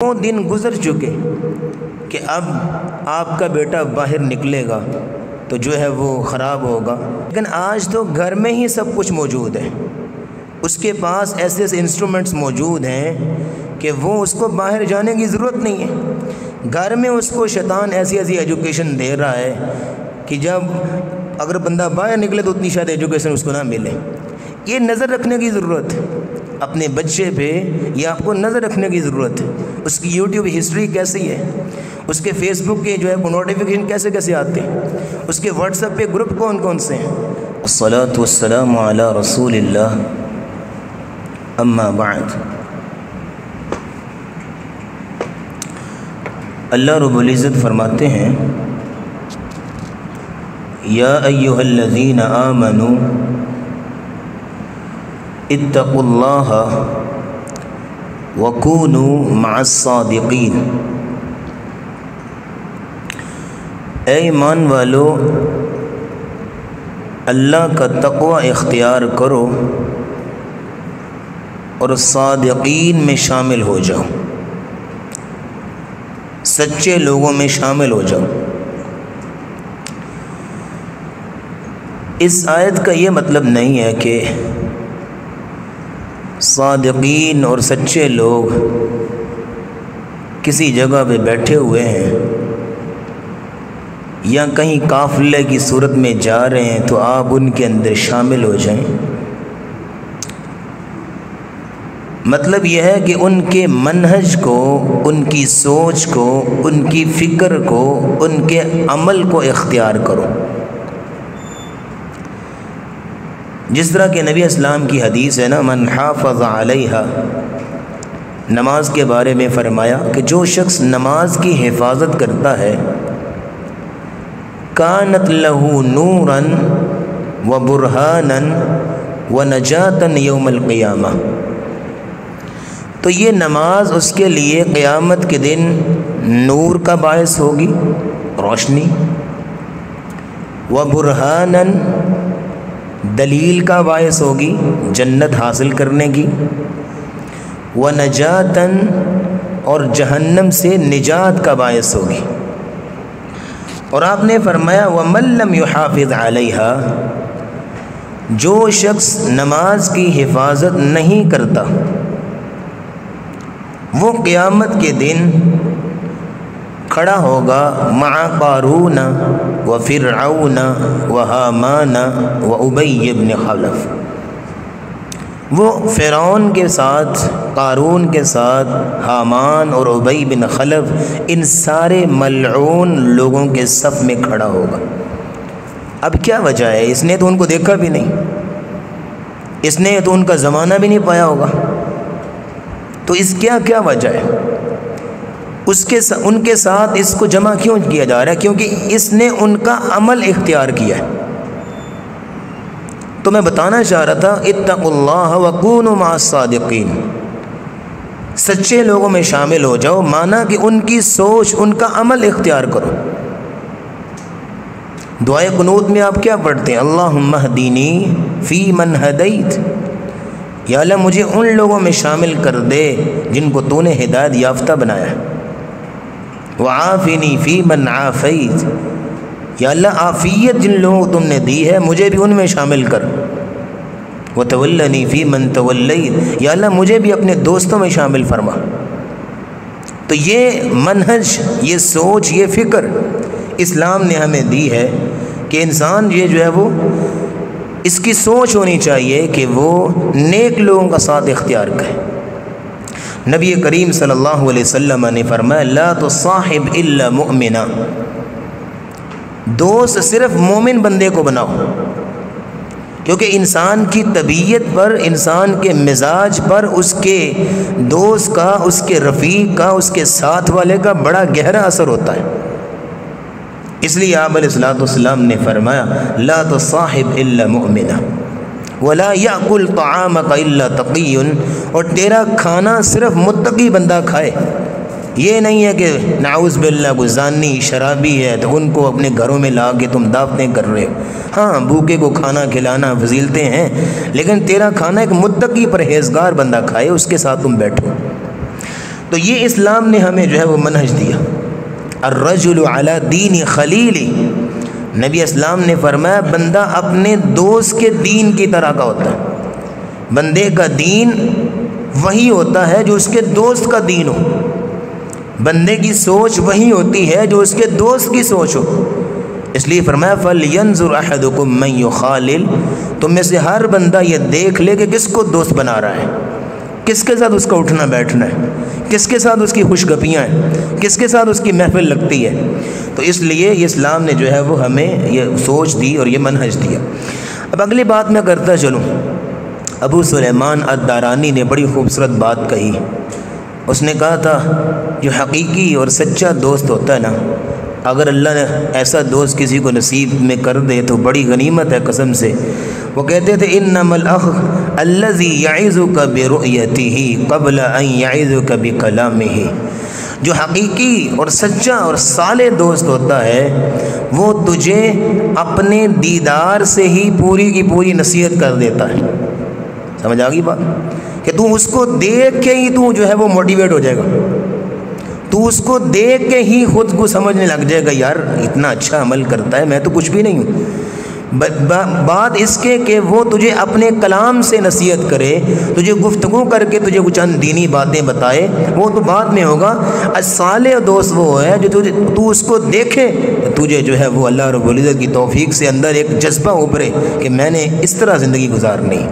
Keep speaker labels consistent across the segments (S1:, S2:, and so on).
S1: وہ دن گزر چکے کہ اب آپ کا بیٹا باہر نکلے گا تو جو ہے وہ خراب ہوگا، لیکن آج تو گھر میں ہی سب کچھ موجود ہے۔ اس کے پاس ایسے ایسے انسٹرومنٹس موجود ہیں کہ وہ اس کو باہر جانے کی ضرورت نہیں ہے۔ گھر میں اس کو شیطان ایسی ایسی ایجوکیشن دے رہا ہے کہ جب اگر بندہ باہر نکلے تو اتنی شاید ایجوکیشن اس کو نہ ملے۔ یہ نظر رکھنے کی ضرورت ہے اپنے بچے پہ، یہ آپ کو نظر رکھنے کی ضرورت ہے۔ اس کی یوٹیوب ہسٹری کیسی ہے، اس کے فیس بک کے جو ہے وہ نوٹیفیکیشن کیسے کیسے آتے ہیں، اس کے واٹس ایپ پہ گروپ کون کون سے ہیں۔ الصلاۃ والسلام علی رسول اللہ، اما بعد۔ اللہ رب العزت فرماتے ہیں یا ایھا الذین آمنوا اتقوا اللہ وکونوا مع الصادقین۔ اے ایمان والو، اللہ کا تقوی اختیار کرو اور صادقین میں شامل ہو جاؤ، سچے لوگوں میں شامل ہو جاؤ۔ اس آیت کا یہ مطلب نہیں ہے کہ صادقین اور سچے لوگ کسی جگہ پہ بیٹھے ہوئے ہیں یا کہیں قافلے کی صورت میں جا رہے ہیں تو آپ ان کے اندر شامل ہو جائیں۔ مطلب یہ ہے کہ ان کے منہج کو، ان کی سوچ کو، ان کی فکر کو، ان کے عمل کو اختیار کرو۔ جس طرح کہ نبی اسلام کی حدیث ہے نا، من حافظ علیہا، نماز کے بارے میں فرمایا کہ جو شخص نماز کی حفاظت کرتا ہے کانت لہ نورا و برہانا و نجاتا یوم القیامہ، تو یہ نماز اس کے لیے قیامت کے دن نور کا باعث ہوگی، روشنی، و برہانا، دلیل کا باعث ہوگی جنت حاصل کرنے کی، و نجاتاً، اور جہنم سے نجات کا باعث ہوگی۔ اور آپ نے فرمایا وَمَن لَّمْ يُحَافِظْ عَلَيْهَا، جو شخص نماز کی حفاظت نہیں کرتا وہ قیامت کے دن کھڑا ہوگا مع قارون و فرعون و حامان و ابی بن خلف، وہ فرعون کے ساتھ، قارون کے ساتھ، حامان اور ابی بن خلف، ان سارے ملعون لوگوں کے صف میں کھڑا ہوگا۔ اب کیا وجہ ہے؟ اس نے تو ان کو دیکھا بھی نہیں، اس نے تو ان کا زمانہ بھی نہیں پایا ہوگا، تو اس کیا وجہ ہے؟ ان کے ساتھ اس کو جمع کیوں کیا جا رہا ہے؟ کیونکہ اس نے ان کا عمل اختیار کیا ہے۔ تو میں بتانا چاہ رہا تھا اتقوا اللہ وکونوا مع الصادقین، سچے لوگوں میں شامل ہو جاؤ، مانا کہ ان کی سوچ، ان کا عمل اختیار کرو۔ دعائے قنوت میں آپ کیا پڑھتے ہیں؟ اللہم اہدنی فی من ہدیت، یا اللہ مجھے ان لوگوں میں شامل کر دے جن کو تو نے ہدایت یافتہ بنایا ہے۔ وعافنی فی من عافیت، یا اللہ عافیت جن لوگوں کو تم نے دی ہے مجھے بھی ان میں شامل کر۔ وتولنی فی من تولیت، یا اللہ مجھے بھی اپنے دوستوں میں شامل فرما۔ تو یہ منہج، یہ سوچ، یہ فکر اسلام نے ہمیں دی ہے کہ انسان یہ جو ہے وہ اس کی سوچ ہونی چاہیے کہ وہ نیک لوگوں کا ساتھ اختیار کرے۔ نبی کریم صلی اللہ علیہ وسلم نے فرمایا لا تصاحب الا مؤمنا، دوست صرف مومن بندے کو بناؤ، کیونکہ انسان کی طبیعت پر، انسان کے مزاج پر اس کے دوست کا، اس کے رفیق کا، اس کے ساتھ والے کا بڑا گہرا اثر ہوتا ہے۔ اس لیے آپ علیہ الصلوۃ والسلام نے فرمایا لا تصاحب الا مؤمنا ولا یاکل طعامک الا تقی، اور تیرا کھانا صرف متقی بندہ کھائے۔ یہ نہیں ہے کہ نعوذ باللہ کوئی زانی، شرابی ہے تو ان کو اپنے گھروں میں لا کے تم دعوتیں کر رہے ہو۔ ہاں بھوکے کو کھانا کھلانا فضیلتیں ہیں، لیکن تیرا کھانا ایک متقی پرہیزگار بندہ کھائے، اس کے ساتھ تم بیٹھو۔ تو یہ اسلام نے ہمیں جو ہے وہ منہج دیا، الرجل علی دین خلیلی، نبی اسلام نے فرمایا بندہ اپنے دوست کے دین کی طرح کا ہوتا ہے، بندے کا دین وہی ہوتا ہے جو اس کے دوست کا دین ہو، بندے کی سوچ وہی ہوتی ہے جو اس کے دوست کی سوچ ہو، اس لیے فرمایا فَلْيَنْظُرْ أَحَدُكُمْ مَنْ يُخَالِلْ، تم میں سے ہر بندہ یہ دیکھ لے کہ کس کو دوست بنا رہا ہے، کس کے ساتھ اس کا اٹھنا بیٹھنا ہے، کس کے ساتھ اس کی خوش گپیاں ہیں، کس کے ساتھ اس کی محفل لگتی ہے۔ تو اس لیے یہ اسلام نے جو ہے وہ ہمیں یہ سوچ دی اور یہ منہج دیا۔ اب اگلی بات میں کرتا چلوں، ابو سلیمان الدارانی نے بڑی خوبصورت بات کہی، اس نے کہا تھا جو حقیقی اور سچا دوست ہوتا ہے نا، اگر اللہ نے ایسا دوست کسی کو نصیب میں کر دے تو بڑی غنیمت ہے قسم سے۔ وہ کہتے تھے انما الاخ الذی یعظک برؤیتہ قبل ان یعظک بکلامہ، جو حقیقی اور سچا اور صالح دوست ہوتا ہے وہ تجھے اپنے دیدار سے ہی پوری کی پوری نصیحت کر دیتا ہے۔ سمجھ آ گئی بات کہ تو اس کو دیکھ کے ہی تو جو ہے وہ موٹیویٹ ہو جائے گا، تو اس کو دیکھ کے ہی خود کو سمجھنے لگ جائے گا یار اتنا اچھا عمل کرتا ہے، میں تو کچھ بھی نہیں ہوں۔ بات اس کے کہ وہ تجھے اپنے کلام سے نصیحت کرے، تجھے گفتگو کر کے تجھے کچھ چند دینی باتیں بتائے، وہ تو بعد میں ہوگا۔ صالح دوست وہ ہے جو تو اس کو دیکھے تجھے جو ہے وہ اللہ رب العزت کی توفیق سے اندر ایک جذبہ ابھرے کہ میں نے اس طرح زندگی گزارنی،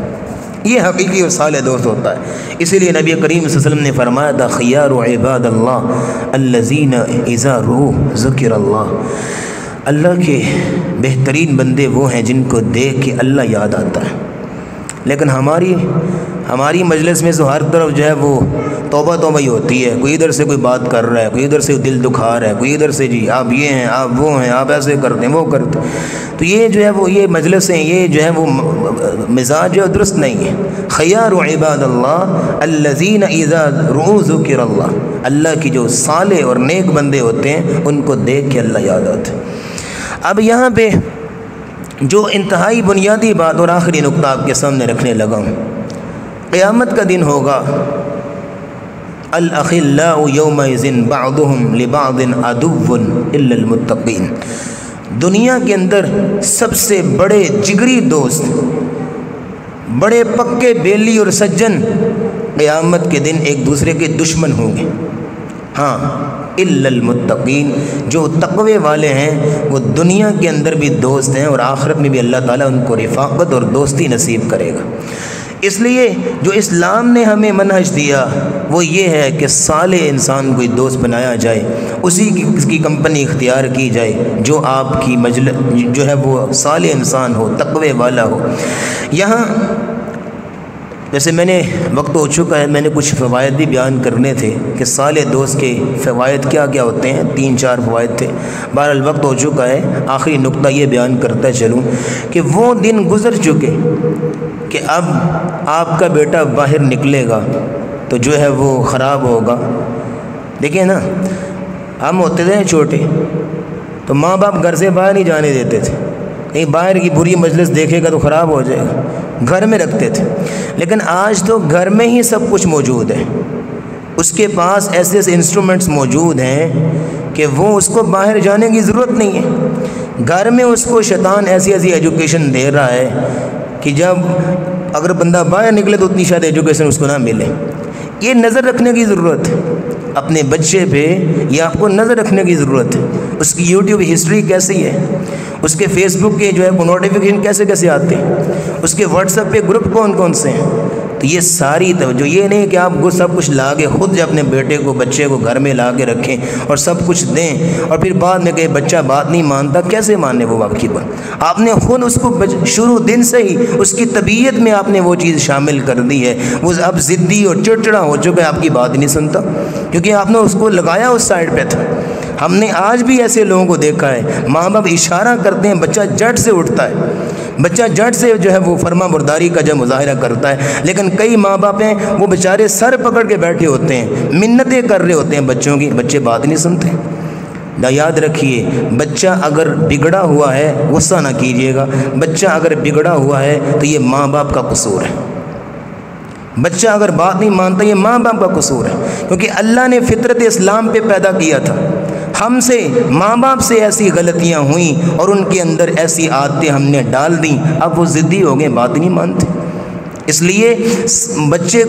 S1: یہ حقیقی اور صالح دوست ہوتا ہے۔ اسی لیے نبی کریم صلی اللہ علیہ وسلم نے فرمایا تھا خیار عباد اللہ الذین اذا رؤوا ذکر اللہ، اللہ کے بہترین بندے وہ ہیں جن کو دیکھ کے اللہ یاد آتا ہے۔ لیکن ہماری مجلس میں تو ہر طرف جو ہے وہ توبہ توبہ ہی ہوتی ہے، کوئی ادھر سے کوئی بات کر رہا ہے، کوئی ادھر سے دل دکھا رہا ہے، کوئی ادھر سے جی آپ یہ ہیں آپ وہ ہیں آپ ایسے کرتے ہیں وہ کرتے ہیں، تو یہ جو ہے وہ یہ مجلسیں یہ جو ہے وہ مزاج درست نہیں ہے۔ خیار عباد اللہ الذین اذا رؤوا ذکر اللہ، اللہ کی جو صالح اور نیک بندے ہوتے ہیں ان کو دیکھ کے اللہ یاد آتا ہے۔ اب یہاں پہ جو انتہائی بنیادی بات اور آخری نقطہ آپ کے سامنے رکھنے لگا ہوں، قیامت کا دن ہوگا، الاخلاء یومئذ بعضهم لبعض عدو الا المتقین، دنیا کے اندر سب سے بڑے جگری دوست، بڑے پکے بیلی اور سجن قیامت کے دن ایک دوسرے کے دشمن ہوں گے، ہاں الا المتقین، جو تقوی والے ہیں وہ دنیا کے اندر بھی دوست ہیں اور آخرت میں بھی اللہ تعالیٰ ان کو رفاقت اور دوستی نصیب کرے گا۔ اس لیے جو اسلام نے ہمیں منہج دیا وہ یہ ہے کہ صالح انسان کوئی دوست بنایا جائے، اسی کی کمپنی اختیار کی جائے جو آپ کی مجلس جو ہے وہ صالح انسان ہو، تقوی والا ہو۔ یہاں جیسے میں نے وقت ہو چکا ہے، میں نے کچھ فوائد بھی بیان کرنے تھے کہ صالح دوست کے فوائد کیا کیا ہوتے ہیں، 3-4 فوائد تھے، بہرحال وقت ہو چکا ہے، آخری نقطہ یہ بیان کرتا چلوں کہ وہ دن گزر چکے کہ اب آپ کا بیٹا باہر نکلے گا تو جو ہے وہ خراب ہوگا۔ دیکھیں نا، ہم ہوتے تھے چھوٹے تو ماں باپ گھر سے باہر نہیں جانے دیتے تھے، کہیں باہر کی بری مجلس دیکھے گا تو خراب ہو جائے گا، گھر میں رکھتے تھے۔ لیکن آج تو گھر میں ہی سب کچھ موجود ہے، اس کے پاس ایسے ایسے انسٹرومنٹس موجود ہیں کہ وہ اس کو باہر جانے کی ضرورت نہیں ہے، گھر میں اس کو شیطان ایسی ایسی ایجوکیشن دے رہا ہے کہ جب اگر بندہ باہر نکلے تو اتنی شاید ایجوکیشن اس کو نہ ملے۔ یہ نظر رکھنے کی ضرورت ہے اپنے بچے پہ، یہ آپ کو نظر رکھنے کی ضرورت ہے، اس کی یوٹیوب ہسٹری کیسی ہے، اس کے فیس بک کے جو ہے نوٹیفیکیشن کیسے کیسے آتے ہیں، اس کے واٹس ایپ پہ گروپ کون کون سے ہیں، تو یہ ساری توجہ، یہ نہیں کہ آپ کو سب کچھ لا کے خود اپنے بیٹے کو بچے کو گھر میں لا کے رکھیں اور سب کچھ دیں اور پھر بعد میں کہ بچہ بات نہیں مانتا، کیسے ماننے وہ واقعی پر آپ نے خود اس کو شروع دن سے ہی اس کی طبیعت میں آپ نے وہ چیز شامل کر دی ہے، وہ اب ضدی اور چڑچڑا ہو چکا ہے، آپ کی بات ہی نہیں سنتا کیونکہ آپ نے اس کو لگایا اس سائڈ پہ تھا۔ ہم نے آج بھی ایسے لوگوں کو دیکھا ہے، ماں باپ اشارہ کرتے ہیں، بچہ جٹ سے اٹھتا ہے، بچہ جٹ سے جو ہے وہ فرما برداری کا جو مظاہرہ کرتا ہے، لیکن کئی ماں باپ ہیں وہ بیچارے سر پکڑ کے بیٹھے ہوتے ہیں، منتیں کر رہے ہوتے ہیں بچوں کی، بچے بات نہیں سنتے۔ یاد رکھیے، بچہ اگر بگڑا ہوا ہے غصہ نہ کیجیے گا، بچہ اگر بگڑا ہوا ہے تو یہ ماں باپ کا قصور ہے، بچہ اگر بات نہیں مانتا یہ ماں باپ کا قصور ہے، کیونکہ اللہ نے فطرت اسلام پہ پیدا کیا تھا، ہم سے ماں باپ سے ایسی غلطیاں ہوئیں اور ان کے اندر ایسی عادتیں ہم نے ڈال دیں، اب وہ ضدی ہو گئے، بات نہیں مانتے۔ اس لیے بچے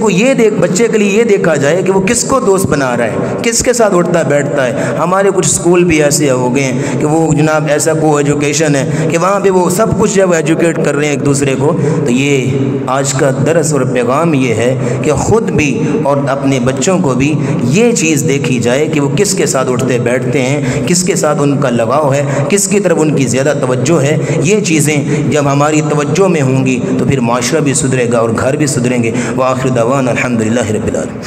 S1: کے لیے یہ دیکھا جائے کہ وہ کس کو دوست بنا رہا ہے، کس کے ساتھ اٹھتا بیٹھتا ہے۔ ہمارے کچھ اسکول بھی ایسے ہو گئے ہیں کہ وہ جناب ایسا کو ایجوکیشن ہے کہ وہاں پہ وہ سب کچھ جب ایجوکیٹ کر رہے ہیں ایک دوسرے کو، تو یہ آج کا درس اور پیغام یہ ہے کہ خود بھی اور اپنے بچوں کو بھی یہ چیز دیکھی جائے کہ وہ کس کے ساتھ اٹھتے بیٹھتے ہیں، کس کے ساتھ ان کا لگاؤ ہے، کس کی طرف ان کی زیادہ توجہ ہے۔ یہ چیزیں جب ہماری توجہ میں ہوں گی تو پھر معاشرہ بھی سدھرے گا اور گھر بھی سدھریں گے۔ وآخر دعوانا الحمدللہ رب العالمین۔